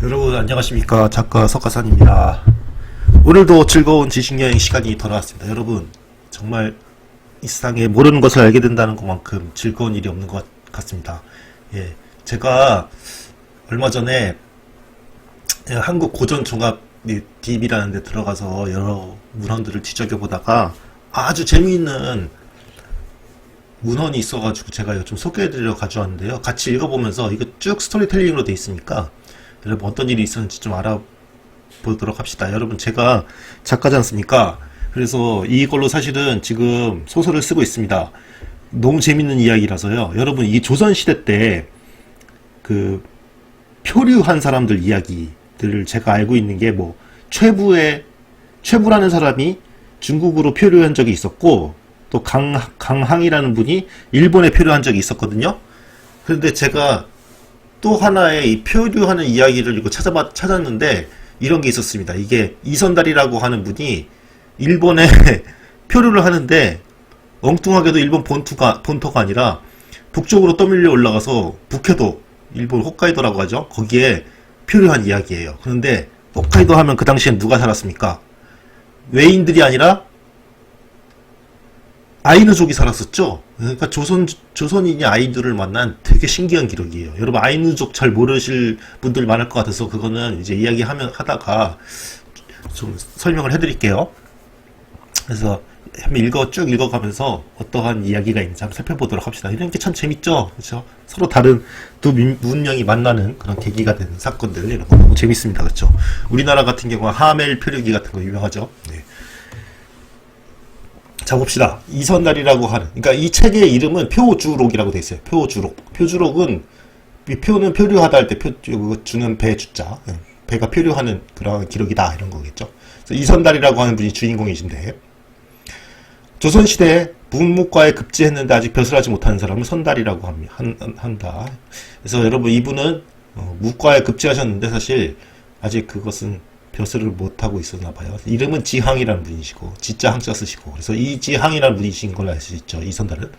여러분 안녕하십니까, 작가 석가산입니다. 오늘도 즐거운 지식여행 시간이 돌아왔습니다. 여러분 정말 이 세상에 모르는 것을 알게 된다는 것만큼 즐거운 일이 없는 것 같습니다. 예, 제가 얼마 전에 한국 고전종합 DB라는 데 들어가서 여러 문헌들을 뒤적여 보다가 아주 재미있는 문헌이 있어가지고 제가 좀 소개해드리려 가져왔는데요. 같이 읽어보면서 이거 쭉 스토리텔링으로 돼 있으니까 여러분 어떤 일이 있었는지 좀 알아보도록 합시다. 여러분 제가 작가지 않습니까? 그래서 이걸로 사실은 지금 소설을 쓰고 있습니다. 너무 재밌는 이야기라서요. 여러분 이 조선시대 때 그 표류한 사람들 이야기들을 제가 알고 있는 게 뭐 최부라는 사람이 중국으로 표류한 적이 있었고 또 강항이라는 분이 일본에 표류한 적이 있었거든요. 그런데 제가 또 하나의 이 표류하는 이야기를 이거 찾았는데 이런 게 있었습니다. 이게 이선달이라고 하는 분이 일본에 표류를 하는데 엉뚱하게도 일본 본토가 아니라 북쪽으로 떠밀려 올라가서 북해도, 일본 홋카이도라고 하죠. 거기에 표류한 이야기예요. 그런데 홋카이도 하면 그 당시엔 누가 살았습니까? 외인들이 아니라 아이누족이 살았었죠. 그러니까 조선인이 아이누를 만난 되게 신기한 기록이에요. 여러분 아이누족 잘 모르실 분들 많을 것 같아서 그거는 이제 하다가 좀 설명을 해드릴게요. 그래서 한번 쭉 읽어가면서 어떠한 이야기가 있는지 한번 살펴보도록 합시다. 이런 게 참 재밌죠, 그렇죠? 서로 다른 두 문명이 만나는 그런 계기가 되는 사건들, 이런 거 너무 재밌습니다, 그렇죠? 우리나라 같은 경우는 하멜 표류기 같은 거 유명하죠. 네. 자 봅시다. 이선달이라고 하는, 그러니까 이 책의 이름은 표주록이라고 돼 있어요. 표주록은 표는 표류하다 할 때 주는 배 주자, 배가 표류하는 그런 기록이다 이런 거겠죠. 그래서 이선달이라고 하는 분이 주인공이신데, 조선시대에 문무과에 급제했는데 아직 벼슬 하지 못하는 사람을 선달이라고 한다. 그래서 여러분 이분은 무과에 급제하셨는데 사실 아직 그것은 벼슬을 못하고 있었나 봐요. 이름은 지항이라는 분이시고 지자 항자 쓰시고, 그래서 이지항이라는 분이신 걸로 알 수 있죠, 이선달은.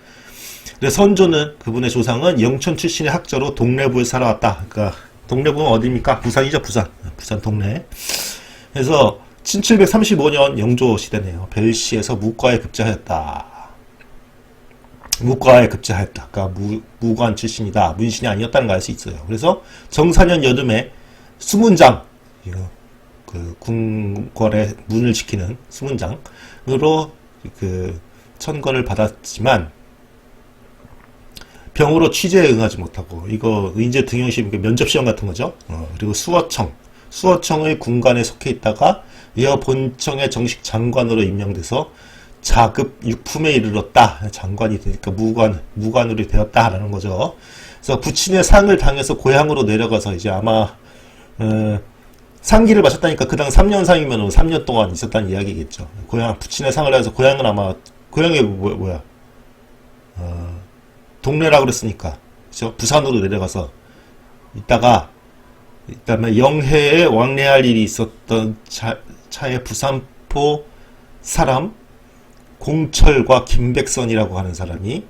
그래서 선조는, 그분의 조상은 영천 출신의 학자로 동래부에 살아왔다. 그러니까 동래부는 어디입니까? 부산이죠, 부산 동래. 그래서 1735년 영조 시대네요. 벨시에서 무과에 급제하였다. 그러니까 무관 출신이다. 문신이 아니었다는 걸 알 수 있어요. 그래서 정사년 여름에 수문장, 그 궁궐의 문을 지키는 수문장으로 그 천거를 받았지만 병으로 취재에 응하지 못하고, 이거 의제 등용시험, 면접 시험 같은 거죠. 그리고 수어청의 군관에 속해 있다가 이어 본청의 정식 장관으로 임명돼서 자급 6품에 이르렀다. 장관이 되니까 무관으로 되었다라는 거죠. 그래서 부친의 상을 당해서 고향으로 내려가서 이제 아마 상기를 마쳤다니까 그당 3년상이면 3년 동안 있었다는 이야기겠죠. 부친의 상을 해서 고향은 아마, 고향이 동래라고 그랬으니까, 그죠? 부산으로 내려가서 있다가, 그다음에 영해에 왕래할 일이 있었던 차에 부산포 사람, 공철과 김백선이라고 하는 사람이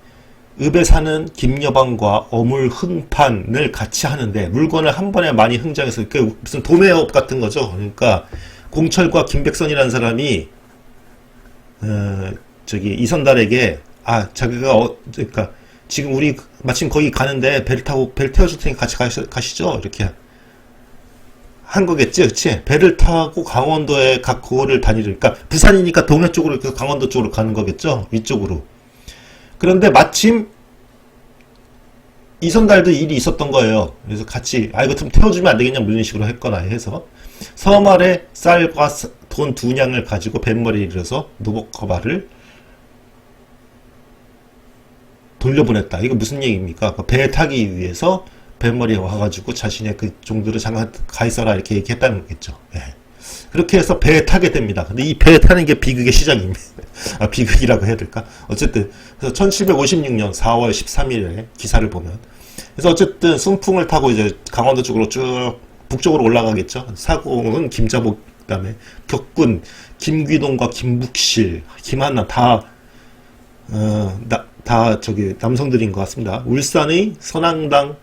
읍에 사는 김여방과 어물 흥판을 같이 하는데, 물건을 한 번에 많이 흥정해서 무슨 도매업 같은 거죠. 그러니까 공철과 김백선이라는 사람이 이선달에게 자기가 그러니까 지금 우리 마침 거기 가는데 배 태워줄 테니 같이 가시죠, 이렇게 한 거겠지, 그치? 배를 타고 강원도의 각 고을을 그러니까 부산이니까 동해 쪽으로, 강원도 쪽으로 가는 거겠죠, 위쪽으로. 그런데 마침 이선달도 일이 있었던 거예요. 그래서 같이 이거 좀 태워주면 안 되겠냐, 뭐 이런 식으로 했거나 해서 서말에 쌀과 돈 2냥을 가지고 뱃머리를 들어서 노복커바를 돌려보냈다. 이거 무슨 얘기입니까? 배 타기 위해서 뱃머리에 와가지고 자신의 그 종들을 잠깐 가 있어라 이렇게 얘기했다는 거겠죠. 네. 그렇게 해서 배에 타게 됩니다. 근데 이 배에 타는 게 비극의 시작입니다. 비극이라고 해야 될까? 어쨌든 그래서 1756년 4월 13일에 기사를 보면, 그래서 어쨌든 순풍을 타고 이제 강원도 쪽으로 쭉 북쪽으로 올라가겠죠. 사공은 김자복, 그다음에 격군 김귀동과 김북실, 김한나 다 남성들인 것 같습니다. 울산의 선앙당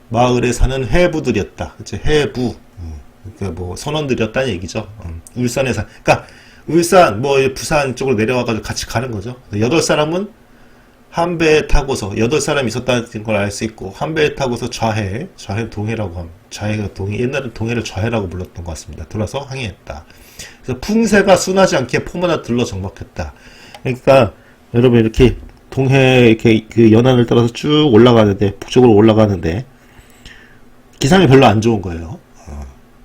마을에 사는 해부들이었다. 그치? 해부, 그러니까 뭐 선원 들였다는 얘기죠. 울산에서 그러니까 울산 뭐 부산 쪽으로 내려와가지고 같이 가는 거죠. 8사람은 한 배에 타고서 8사람이 있었다는 걸 알 수 있고 한 배에 타고서 좌해 동해라고 합니다. 좌해가 동해, 옛날엔 동해를 좌해라고 불렀던 것 같습니다. 돌아서 항해했다. 그래서 풍세가 순하지 않게 포만을 들러 정박했다. 그러니까 여러분 이렇게 동해 이렇게 그 연안을 따라서 쭉 올라가는데 북쪽으로 올라가는데 기상이 별로 안 좋은 거예요.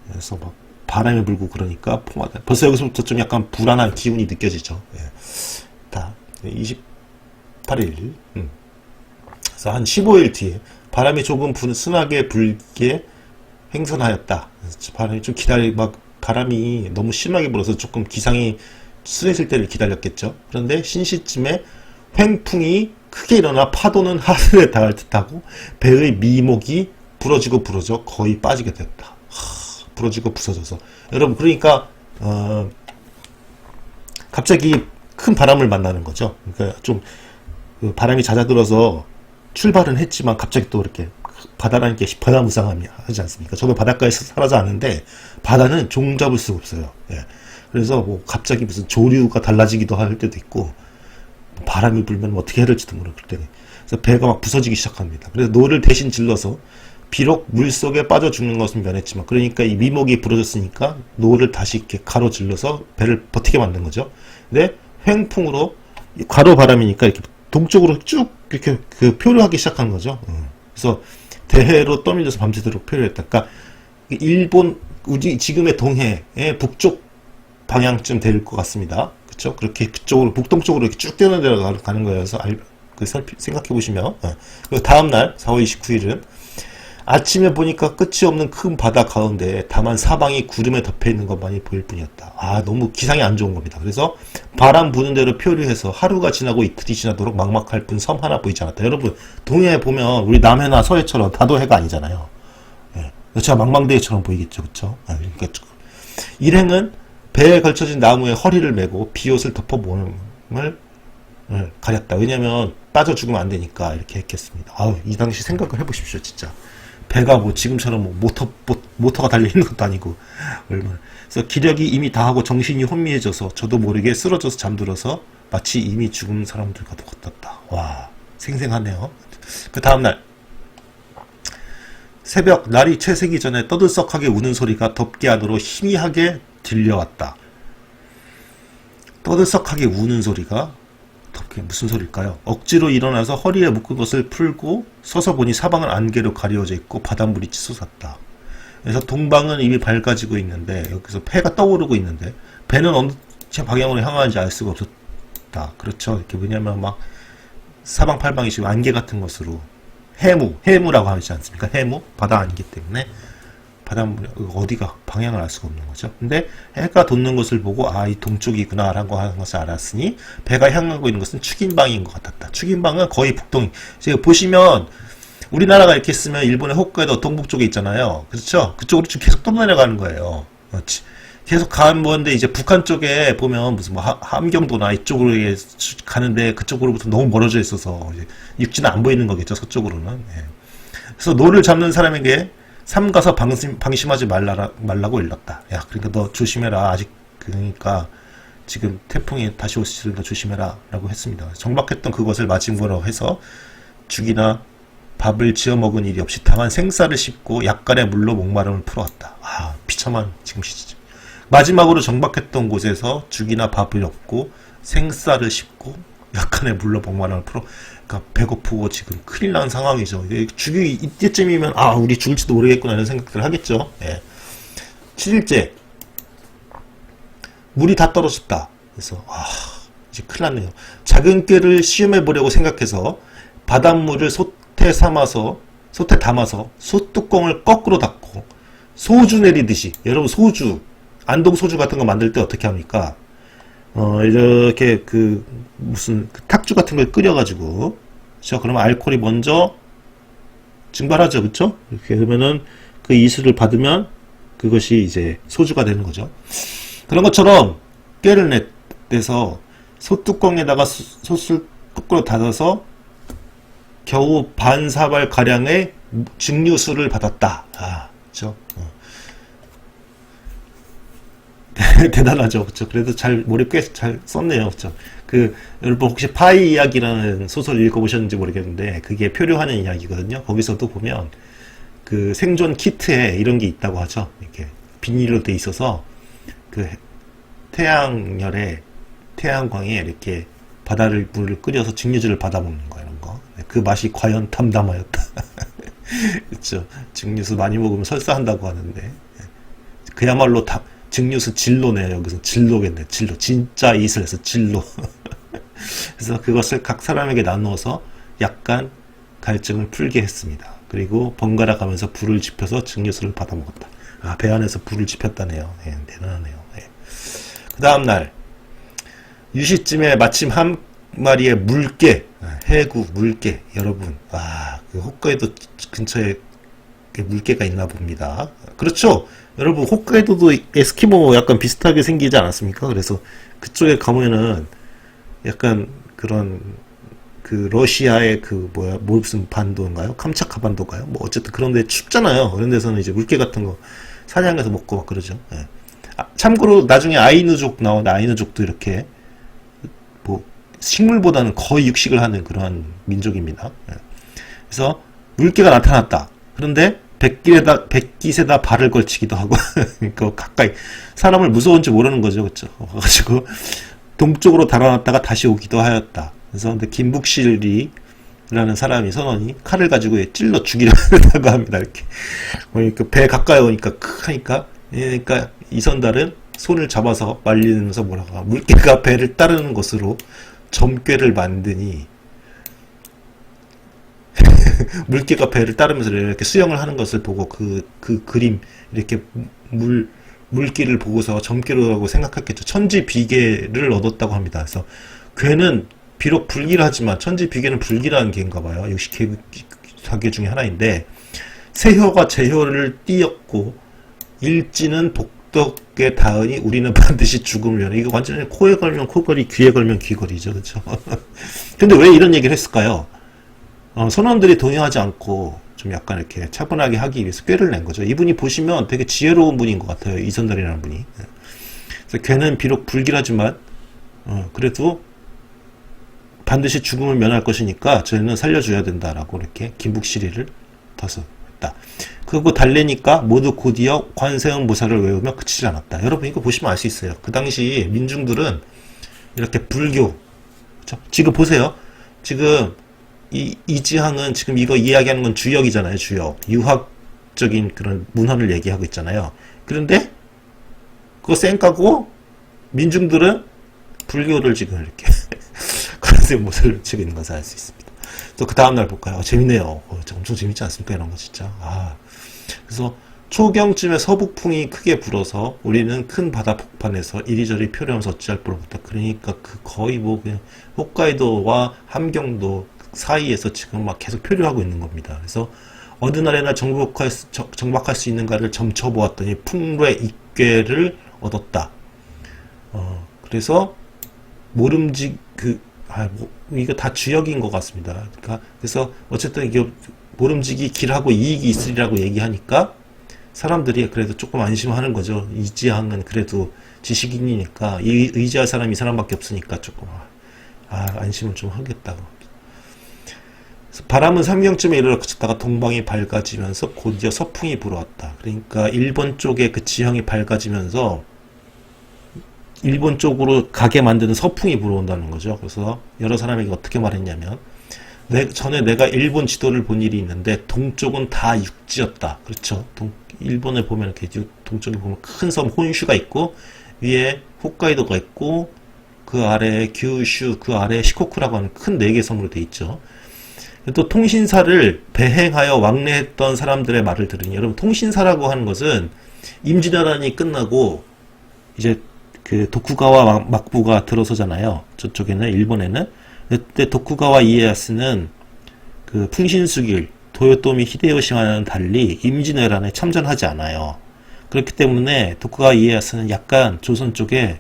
그래서 막 바람이 불고 그러니까 포마다. 벌써 여기서부터 좀 약간 불안한 기운이 느껴지죠. 예. 다 28일. 그래서 한 15일 뒤에 바람이 조금 순하게 불게 행선하였다. 바람이 좀 막 바람이 너무 심하게 불어서 조금 기상이 순해질 때를 기다렸겠죠. 그런데 신시쯤에 횡풍이 크게 일어나 파도는 하늘에 닿을 듯하고 배의 미목이 부러지고 부러져 거의 빠지게 됐다. 부러지고 부서져서 여러분 그러니까 갑자기 큰 바람을 만나는 거죠. 그러니까 좀 그 바람이 잦아들어서 출발은 했지만 갑자기 또 이렇게 바다라는 게 바다무쌍함이 하지 않습니까? 저도 바닷가에서 살아서 아는데 바다는 종잡을 수가 없어요. 예. 그래서 뭐 갑자기 무슨 조류가 달라지기도 할 때도 있고 바람이 불면 어떻게 해야 될지도 모르고 그럴 때는 그래서 배가 막 부서지기 시작합니다. 그래서 노를 대신 질러서 비록 물속에 빠져 죽는 것은 면했지만 그러니까 이 미목이 부러졌으니까 노를 다시 이렇게 가로질러서 배를 버티게 만든 거죠. 근데 횡풍으로 가로 바람이니까 이렇게 동쪽으로 쭉 이렇게 그 표류하기 시작한 거죠. 그래서 대해로 떠밀려서 밤새도록 표류했다. 그러니까 일본 우리 지금의 동해의 북쪽 방향쯤 될 것 같습니다. 그렇죠? 그렇게 그쪽으로 북동쪽으로 이렇게 쭉 뛰어내려 가는 거예요. 그래서 생각해 보시면 그리고 다음 날 4월 29일은 아침에 보니까 끝이 없는 큰 바다 가운데 다만 사방이 구름에 덮여 있는 것만이 보일 뿐이었다. 너무 기상이 안 좋은 겁니다. 그래서 바람 부는 대로 표류해서 하루가 지나고 이틀이 지나도록 막막할 뿐 섬 하나 보이지 않았다. 여러분 동해에 보면 우리 남해나 서해처럼 다도해가 아니잖아요. 예. 제가 망망대해처럼 보이겠죠, 그렇죠? 그러니까 일행은 배에 걸쳐진 나무에 허리를 메고 비옷을 덮어 몸을 가렸다. 왜냐면 빠져 죽으면 안 되니까 이렇게 했겠습니다. 이 당시 생각을 해보십시오, 진짜. 배가 뭐 지금처럼 뭐 모터가 달려있는 것도 아니고 얼마나. 그래서 기력이 이미 다하고 정신이 혼미해져서 저도 모르게 쓰러져서 잠들어서 마치 이미 죽은 사람들과 똑같았다. 와, 생생하네요. 그 다음날 새벽 날이 채새기 전에 떠들썩하게 우는 소리가 덥게 하도록 희미하게 들려왔다. 떠들썩하게 우는 소리가 덥게 무슨 소리일까요? 억지로 일어나서 허리에 묶은 것을 풀고 서서 보니 사방은 안개로 가려져 있고 바닷물이 치솟았다. 그래서 동방은 이미 밝아지고 있는데 여기서 해가 떠오르고 있는데 배는 어느 방향으로 향하는지 알 수가 없었다. 그렇죠. 이렇게 왜냐면 막 사방팔방이 지금 안개 같은 것으로 해무라고 하지 않습니까? 해무 바다 안개 때문에 바닷물 어디가 방향을 알 수가 없는 거죠. 근데 해가 돋는 것을 보고 이 동쪽이구나 라고 하는 것을 알았으니 배가 향하고 있는 것은 축인방인 것 같았다. 축인방은 거의 북동. 제가 보시면 우리나라가 이렇게 있으면 일본의 홋카이도 동북쪽에 있잖아요. 그렇죠? 그쪽으로 좀 계속 떠내려가는 거예요. 계속 가는 건데 이제 북한 쪽에 보면 무슨 뭐 함경도나 이쪽으로 가는데 그쪽으로부터 너무 멀어져 있어서 육지는 안 보이는 거겠죠. 서쪽으로는. 예. 그래서 노를 잡는 사람에게 삼가서 방심하지 말라고 일렀다. 야, 그러니까 너 조심해라. 아직 그러니까 지금 태풍이 다시 올 수 있으니까 조심해라 라고 했습니다. 정박했던 그것을 마침으로 해서 죽이나 밥을 지어 먹은 일이 없이 다만 생쌀을 씹고 약간의 물로 목마름을 풀어왔다. 비참한 지금 시죠. 마지막으로 정박했던 곳에서 죽이나 밥을 얻고 생쌀을 씹고 약간의 물로 목마름을 풀어. 그러니까 배고프고 지금 큰일 난 상황이죠. 죽이 이때쯤이면 우리 죽을지도 모르겠구나 이런 생각들을 하겠죠. 예. 7일째 물이 다 떨어졌다. 그래서 이제 큰일 났네요. 작은 꾀를 시험해 보려고 생각해서 바닷물을 솥에 담아서 솥뚜껑을 거꾸로 닫고 소주 내리듯이 여러분 소주 안동 소주 같은 거 만들 때 어떻게 합니까? 이렇게 무슨 탁주 같은 걸 끓여가지고, 그렇죠? 그러면 알코올이 먼저 증발하죠, 그렇죠? 이렇게 그러면은 그 이슬을 받으면 그것이 이제 소주가 되는 거죠. 그런 것처럼 깨를 내서 소뚜껑에다가 솥을 거꾸로 닫아서 겨우 반 사발 가량의 증류수를 받았다. 그렇죠? 대단하죠. 그렇죠. 그래도 잘 머리 꽤 잘 썼네요. 그렇죠. 그 여러분 혹시 파이 이야기라는 소설 읽어보셨는지 모르겠는데 그게 표류하는 이야기거든요. 거기서도 보면 그 생존 키트에 이런 게 있다고 하죠. 이렇게 비닐로 돼 있어서 그 태양열에 태양광에 이렇게 바다를 물을 끓여서 증류주를 받아 먹는 거 이런 거. 그 맛이 과연 담담하였다. 그렇죠. 증류수 많이 먹으면 설사한다고 하는데 그야말로 증류수 진로네요. 여기서 진로겠네. 진로. 진짜 이슬에서 진로. 그래서 그것을 각 사람에게 나누어서 약간 갈증을 풀게 했습니다. 그리고 번갈아 가면서 불을 지펴서 증류수를 받아 먹었다. 아, 배 안에서 불을 지폈다네요. 예, 대단하네요. 예. 그 다음날 유시쯤에 마침 한 마리의 물개, 해구 물개, 여러분, 그 홋카이도 근처에 물개가 있나 봅니다. 그렇죠. 여러분, 홋카이도도 에스키모 약간 비슷하게 생기지 않았습니까? 그래서 그쪽에 가면은 약간 그런 그 러시아의 그 무슨 반도인가요? 캄차카 반도인가요? 뭐 어쨌든 그런 데 춥잖아요. 그런 데서는 이제 물개 같은 거 사냥해서 먹고 막 그러죠. 예. 참고로 나중에 아이누족 나오는데 아이누족도 이렇게 뭐 식물보다는 거의 육식을 하는 그러한 민족입니다. 예. 그래서 물개가 나타났다. 그런데 백깃에다 발을 걸치기도 하고 그러니까 가까이 사람을 무서운지 모르는 거죠. 그렇죠? 그래가지고 동쪽으로 달아났다가 다시 오기도 하였다. 그래서 근데 김북실이라는 사람이 선원이 칼을 가지고 찔러 죽이려고 합니다. 이렇게 그러니까 배 가까이 오니까 하니까 그러니까 이선달은 손을 잡아서 말리면서 뭐라고 하고 물개가 배를 따르는 것으로 점괘를 만드니 물개가 배를 따르면서 이렇게 수영을 하는 것을 보고 그 그림 이렇게 물길을 보고서 점괘라고 생각했겠죠. 천지비계를 얻었다고 합니다. 그래서 괴는 비록 불길하지만 천지비계는 불길한 개인가 봐요. 60개 중에 하나인데 세효가 제효를 띄었고 일지는 복덕에 닿으니 우리는 반드시 죽음을 면해. 이거 완전히 코에 걸면 코걸이, 귀에 걸면 귀걸이죠. 그렇죠? 근데 왜 이런 얘기를 했을까요? 선원들이 동요하지 않고 좀 약간 이렇게 차분하게 하기 위해서 꾀를 낸 거죠. 이분이 보시면 되게 지혜로운 분인 것 같아요. 이선달이라는 분이. 그래서 걔는 비록 불길하지만 그래도 반드시 죽음을 면할 것이니까 저희는 살려줘야 된다라고 이렇게 김북시리를 둬서 했다. 그리고 달래니까 모두 곧이어 관세음 모사를 외우며 그치지 않았다. 여러분 이거 보시면 알 수 있어요. 그 당시 민중들은 이렇게 불교, 그렇죠? 지금 보세요. 지금 이지항은 지금 이거 이야기하는 건 주역이잖아요. 주역. 유학적인 그런 문헌을 얘기하고 있잖아요. 그런데 그거 쌩까고 민중들은 불교를 지금 이렇게 관세음 모사를 치고 있는 것을 알 수 있습니다. 또 그 다음날 볼까요? 재밌네요. 엄청 재밌지 않습니까? 이런 거 진짜. 그래서 초경쯤에 서북풍이 크게 불어서 우리는 큰 바다 폭판에서 이리저리 표류하면서 어찌할 뻔했다. 그러니까 그 거의 뭐 그냥 홋카이도와 함경도 사이에서 지금 막 계속 표류하고 있는 겁니다. 그래서 어느 날에나 정박할 수 있는가를 점쳐보았더니 풍로의 입괴를 얻었다. 그래서 모름지 이거 다 주역인 것 같습니다. 그래서 어쨌든 이게 모름지기 길하고 이익이 있으리라고 얘기하니까 사람들이 그래도 조금 안심하는 거죠. 이지항은 그래도 지식인이니까 의지할 사람이 이 사람밖에 없으니까 조금 안심을 좀 하겠다고. 바람은 삼경쯤에 이르러 그쳤다가 동방이 밝아지면서 곧이어 서풍이 불어왔다. 그러니까 일본 쪽에 그 지형이 밝아지면서 일본 쪽으로 가게 만드는 서풍이 불어온다는 거죠. 그래서 여러 사람에게 어떻게 말했냐면 전에 내가 일본 지도를 본 일이 있는데 동쪽은 다 육지였다. 그렇죠. 일본에 보면 이렇게 동쪽에 보면 큰 섬 혼슈가 있고 위에 홋카이도가 있고 그 아래 규슈, 그 아래 시코쿠라고 하는 큰 4개 섬으로 돼 있죠. 또 통신사를 배행하여 왕래했던 사람들의 말을 들으니 여러분 통신사라고 하는 것은 임진왜란이 끝나고 이제 그 도쿠가와 막부가 들어서잖아요. 저쪽에는 일본에는. 그때 도쿠가와 이에야스는 그 풍신수길 도요토미 히데요시와는 달리 임진왜란에 참전하지 않아요. 그렇기 때문에 도쿠가와 이에야스는 약간 조선 쪽에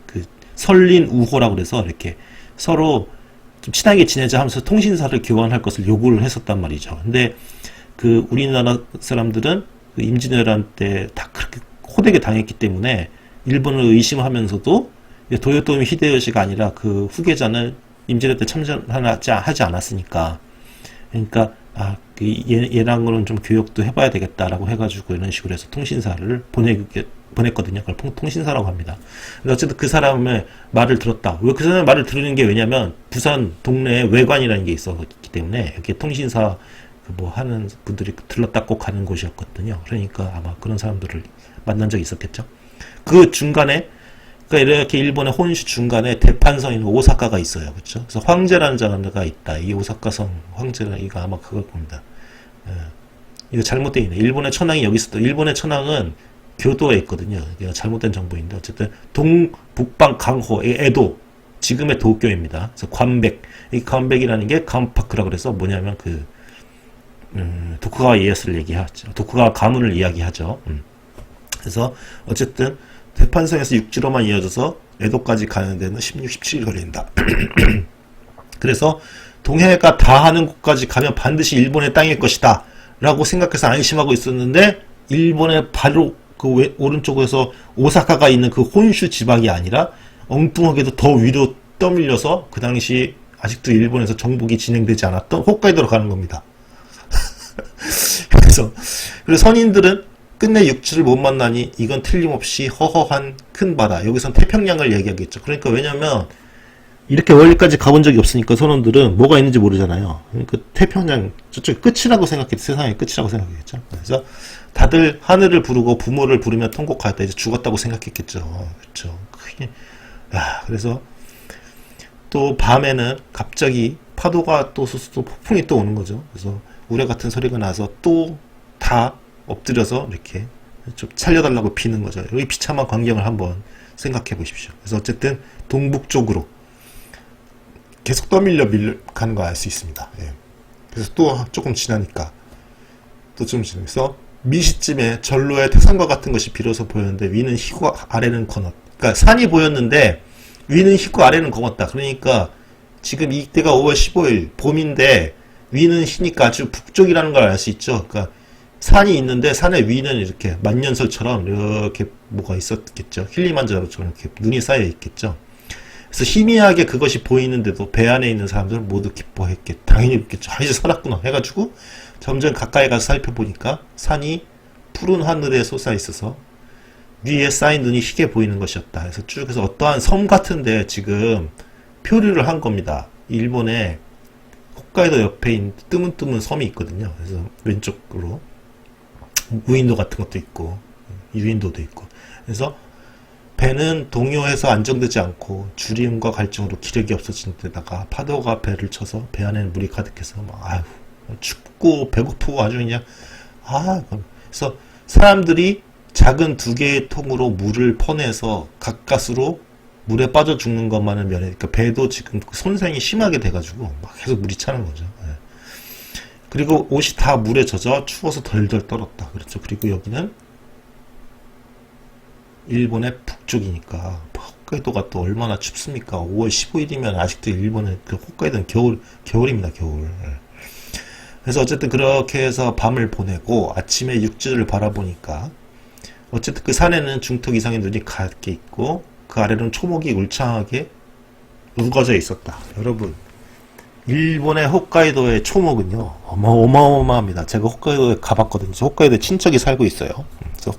그 설린 우호라고 그래서 이렇게 서로 좀 친하게 지내자 하면서 통신사를 교환할 것을 요구를 했었단 말이죠. 근데 그 우리나라 사람들은 그 임진왜란 때 다 그렇게 호되게 당했기 때문에 일본을 의심하면서도 도요토미 히데요시가 아니라 그 후계자는 임진왜란 때 참전하지 않았으니까, 그러니까 얘랑은 좀 교역도 해봐야 되겠다라고 해가지고 이런 식으로 해서 통신사를 보냈거든요. 그걸 통신사라고 합니다. 근데 어쨌든 그 사람의 말을 들었다. 왜 그 사람의 말을 들은 게 왜냐면 부산 동네에 외관이라는 게 있었기 때문에 이렇게 통신사 뭐 하는 분들이 들렀다 꼭 가는 곳이었거든요. 그러니까 아마 그런 사람들을 만난 적이 있었겠죠. 그 중간에, 그러니까 이렇게 일본의 혼슈 중간에 대판성인 오사카가 있어요. 그렇죠? 그래서 황제라는 자가 있다. 이 오사카성 황제가 이거 아마 그걸 겁니다. 이거 잘못되어 있네. 일본의 천황이 여기 있었다. 일본의 천황은 교도에 있거든요. 이거 잘못된 정보인데 어쨌든 동북방 강호 에도 지금의 도쿄입니다. 그래서 관백, 이 관백이라는 게 간파크라고 그래서 뭐냐면 도쿠가와 이에야스를 얘기하죠. 도쿠가와 가문을 이야기하죠. 그래서 어쨌든 대판성에서 육지로만 이어져서 에도까지 가는 데는 16, 17일 걸린다. 그래서 동해가 닿는 곳까지 가면 반드시 일본의 땅일 것이다 라고 생각해서 안심하고 있었는데, 일본의 바로 그 오른쪽에서 오사카가 있는 그 혼슈 지방이 아니라 엉뚱하게도 더 위로 떠밀려서 그 당시 아직도 일본에서 정복이 진행되지 않았던 홋카이도로 가는 겁니다. 그래서 선인들은 끝내 육지를 못 만나니 이건 틀림없이 허허한 큰 바다, 여기선 태평양을 얘기하겠죠. 그러니까 왜냐면 이렇게 멀리까지 가본 적이 없으니까 선원들은 뭐가 있는지 모르잖아요. 그러니까 태평양 저쪽 끝이라고 생각했죠. 세상의 끝이라고 생각했겠죠. 그래서 다들 하늘을 부르고 부모를 부르며 통곡하였다. 이제 죽었다고 생각했겠죠. 그렇죠. 그래서 또 밤에는 갑자기 파도가 또 폭풍이 또 오는 거죠. 그래서 우레 같은 소리가 나서 또 다 엎드려서 이렇게 좀 살려달라고 비는 거죠. 이 비참한 광경을 한번 생각해 보십시오. 그래서 어쨌든 동북쪽으로 계속 떠밀려 가는 거 알 수 있습니다. 예. 그래서 또 조금 지나니까 또 좀 지나면서 미시쯤에 전로의 태산과 같은 것이 비로소 보였는데 위는 희고 아래는 건었. 그러니까 산이 보였는데 위는 희고 아래는 검었다. 그러니까 지금 이때가 5월 15일 봄인데 위는 희니까 아주 북쪽이라는 걸 알 수 있죠. 그러니까 산이 있는데 산의 위는 이렇게 만년설처럼 이렇게 뭐가 있었겠죠. 힐리만자로처럼 이렇게 눈이 쌓여 있겠죠. 그래서 희미하게 그것이 보이는데도 배 안에 있는 사람들은 모두 기뻐했겠죠. 당연히 있겠죠. 이제 살았구나 해가지고 점점 가까이 가서 살펴보니까 산이 푸른 하늘에 솟아 있어서 위에 쌓인 눈이 희게 보이는 것이었다. 그래서 쭉 해서 어떠한 섬 같은데 지금 표류를 한 겁니다. 일본의 홋카이도 옆에 있는 뜨문뜨문 섬이 있거든요. 그래서 왼쪽으로 무인도 같은 것도 있고 유인도도 있고, 그래서 배는 동요해서 안정되지 않고 주림과 갈증으로 기력이 없어진 데다가 파도가 배를 쳐서 배 안에는 물이 가득해서 춥고 배고프고 아주 그냥 그래서 사람들이 작은 2개의 통으로 물을 퍼내서 가까스로 물에 빠져 죽는 것만은 그러니까 배도 지금 손상이 심하게 돼가지고 막 계속 물이 차는 거죠. 그리고 옷이 다 물에 젖어 추워서 덜덜 떨었다. 그렇죠. 그리고 여기는 일본의 북쪽이니까 홋카이도가 또 얼마나 춥습니까? 5월 15일이면 아직도 일본의 그 홋카이도는 겨울입니다. 겨울. 그래서 어쨌든 그렇게 해서 밤을 보내고 아침에 육지를 바라보니까 어쨌든 그 산에는 중턱 이상의 눈이 가득 있고 그 아래는 초목이 울창하게 우거져 있었다. 여러분, 일본의 홋카이도의 초목은요 어마어마합니다. 제가 홋카이도에 가봤거든요. 홋카이도에 친척이 살고 있어요. 그래서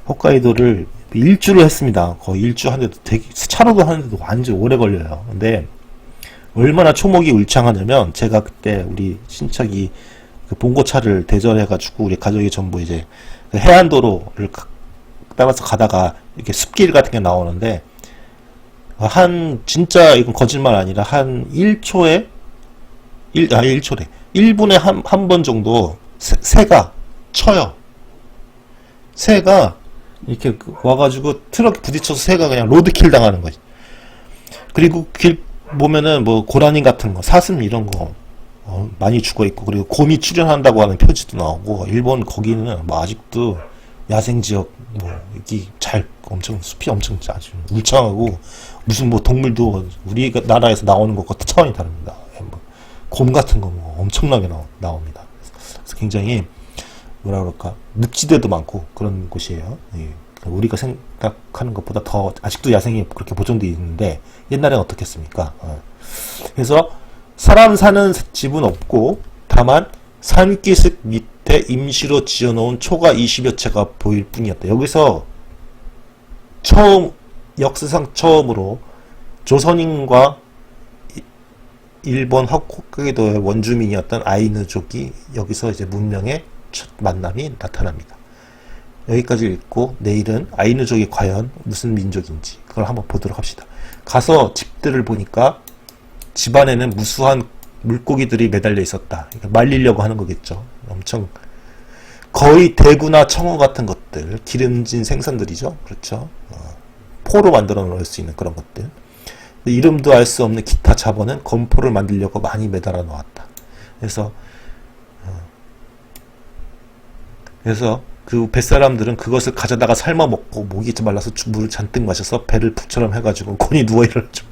홋카이도를 일주를 했습니다. 거의 일주 하는데도 차로도 하는데도 완전 오래 걸려요. 근데 얼마나 초목이 울창하냐면 제가 그때 우리 친척이 그 봉고차를 대절해가지고 우리 가족이 전부 이제 그 해안도로를 따라서 가다가 이렇게 숲길 같은 게 나오는데 진짜 이건 거짓말 아니라 한 1초에 1분에 한 번 정도 새가 쳐요. 새가 이렇게 와가지고 트럭에 부딪혀서 새가 그냥 로드킬 당하는 거지. 그리고 길 보면은 뭐 고라니 같은 거, 사슴 이런 거 많이 죽어 있고, 그리고 곰이 출현한다고 하는 표지도 나오고, 일본 거기는 뭐 아직도 야생 지역 이게 엄청 숲이 엄청 아주 울창하고 무슨 뭐 동물도 우리 나라에서 나오는 것과 차원이 다릅니다. 곰 같은 거 뭐 엄청나게 나옵니다. 그래서 굉장히 뭐라 그럴까 늪지대도 많고 그런 곳이에요. 예. 우리가 생각하는 것보다 더 아직도 야생이 그렇게 보존되어 있는데 옛날엔 어떻겠습니까? 그래서 사람 사는 집은 없고 다만 산기슭 밑에 임시로 지어놓은 초가 20여 채가 보일 뿐이었다. 여기서 역사상 처음으로 조선인과 일본 홋카이도의 원주민이었던 아이누족이 여기서 이제 문명의 첫 만남이 나타납니다. 여기까지 읽고 내일은 아이누족이 과연 무슨 민족인지 그걸 한번 보도록 합시다. 가서 집들을 보니까 집안에는 무수한 물고기들이 매달려 있었다. 그러니까 말리려고 하는 거겠죠. 엄청 거의 대구나 청어 같은 것들, 기름진 생선들이죠. 그렇죠. 포로 만들어 놓을 수 있는 그런 것들. 이름도 알 수 없는 기타 자본은 건포를 만들려고 많이 매달아 놓았다. 그래서 그 뱃사람들은 그것을 가져다가 삶아 먹고 목이 말라서 물을 잔뜩 마셔서 배를 푹처럼 해가지고 곤히 누워 일어났죠.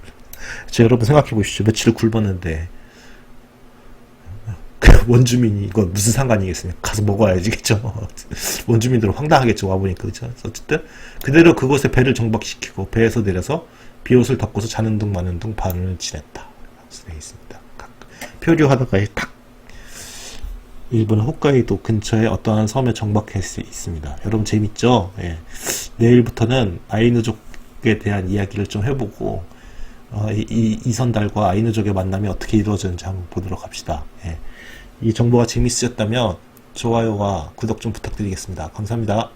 여러분 생각해 보십시오. 며칠 굶었는데 원주민이 이거 무슨 상관이겠습니까? 가서 먹어야지, 그죠? 원주민들은 황당하겠죠, 와보니까, 그죠? 어쨌든 그대로 그곳에 배를 정박시키고 배에서 내려서 비옷을 덮고서 자는 둥 마는 둥 밤을 지냈다. 되어 있습니다. 표류하다가 탁 일본 홋카이도 근처에 어떠한 섬에 정박할 수 있습니다. 여러분 재밌죠? 예. 내일부터는 아이누족에 대한 이야기를 좀 해보고 이선달과 아이누족의 만남이 어떻게 이루어졌는지 한번 보도록 합시다. 예. 이 정보가 재밌으셨다면 좋아요와 구독 좀 부탁드리겠습니다. 감사합니다.